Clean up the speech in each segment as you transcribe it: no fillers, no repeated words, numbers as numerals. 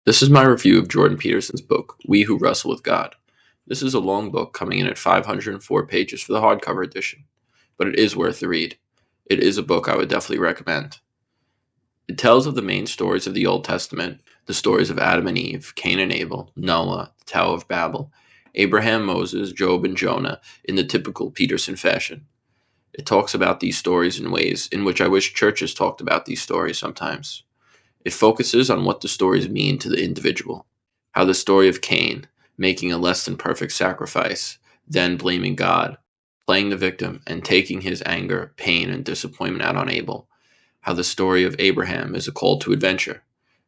This is my review of Jordan Peterson's book, We Who Wrestle with God. This is a long book coming in at 504 pages for the hardcover edition, but it is worth the read. It is a book I would definitely recommend. It tells of the main stories of the Old Testament, the stories of Adam and Eve, Cain and Abel, Noah, the Tower of Babel, Abraham, Moses, Job, and Jonah in the typical Peterson fashion. It talks about these stories in ways in which I wish churches talked about these stories sometimes. It focuses on what the stories mean to the individual. How the story of Cain, making a less than perfect sacrifice, then blaming God, playing the victim, and taking his anger, pain, and disappointment out on Abel. How the story of Abraham is a call to adventure.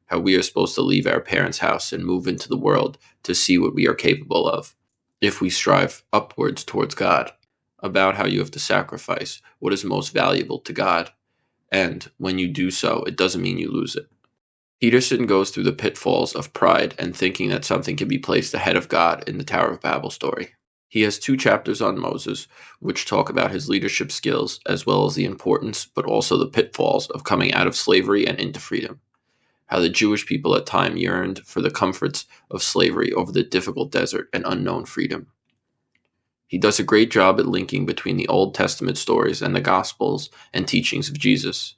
How we are supposed to leave our parents' house and move into the world to see what we are capable of, if we strive upwards towards God. About how you have to sacrifice what is most valuable to God, and when you do so, it doesn't mean you lose it. Peterson goes through the pitfalls of pride and thinking that something can be placed ahead of God in the Tower of Babel story. He has 2 chapters on Moses, which talk about his leadership skills as well as the importance but also the pitfalls of coming out of slavery and into freedom. How the Jewish people at time yearned for the comforts of slavery over the difficult desert and unknown freedom. He does a great job at linking between the Old Testament stories and the Gospels and teachings of Jesus.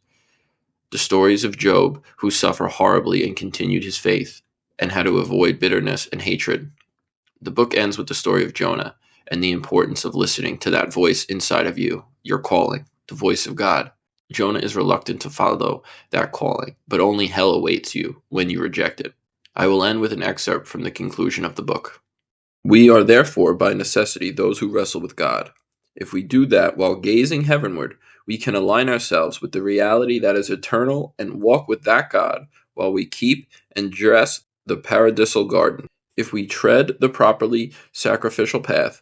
The stories of Job, who suffered horribly and continued his faith, and how to avoid bitterness and hatred. The book ends with the story of Jonah and the importance of listening to that voice inside of you, your calling, the voice of God. Jonah is reluctant to follow that calling, but only hell awaits you when you reject it. I will end with an excerpt from the conclusion of the book. We are therefore by necessity those who wrestle with God. If we do that while gazing heavenward, we can align ourselves with the reality that is eternal and walk with that God while we keep and dress the paradisal garden. If we tread the properly sacrificial path,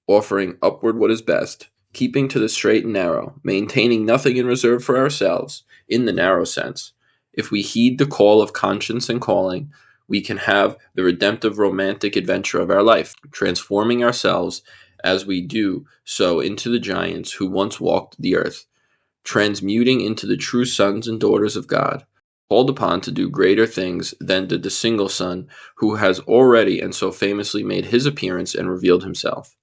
offering upward what is best, keeping to the straight and narrow, maintaining nothing in reserve for ourselves, in the narrow sense, if we heed the call of conscience and calling, we can have the redemptive romantic adventure of our life, transforming ourselves as we do so into the giants who once walked the earth, transmuting into the true sons and daughters of God, called upon to do greater things than did the single son who has already and so famously made his appearance and revealed himself.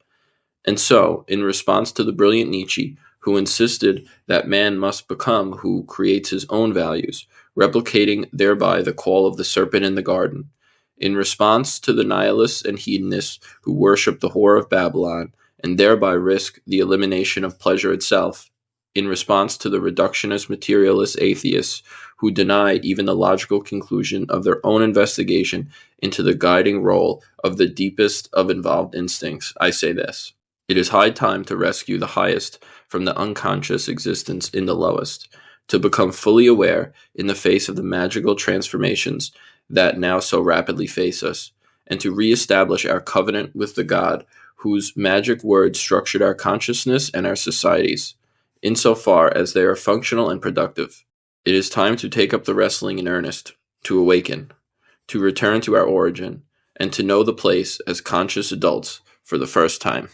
And so, in response to the brilliant Nietzsche, who insisted that man must become who creates his own values, replicating thereby the call of the serpent in the garden, in response to the nihilists and hedonists who worship the whore of Babylon and thereby risk the elimination of pleasure itself, in response to the reductionist materialist atheists who deny even the logical conclusion of their own investigation into the guiding role of the deepest of involved instincts, I say this. It is high time to rescue the highest from the unconscious existence in the lowest, to become fully aware in the face of the magical transformations that now so rapidly face us, and to reestablish our covenant with the God whose magic words structured our consciousness and our societies, insofar as they are functional and productive. It is time to take up the wrestling in earnest, to awaken, to return to our origin, and to know the place as conscious adults for the first time.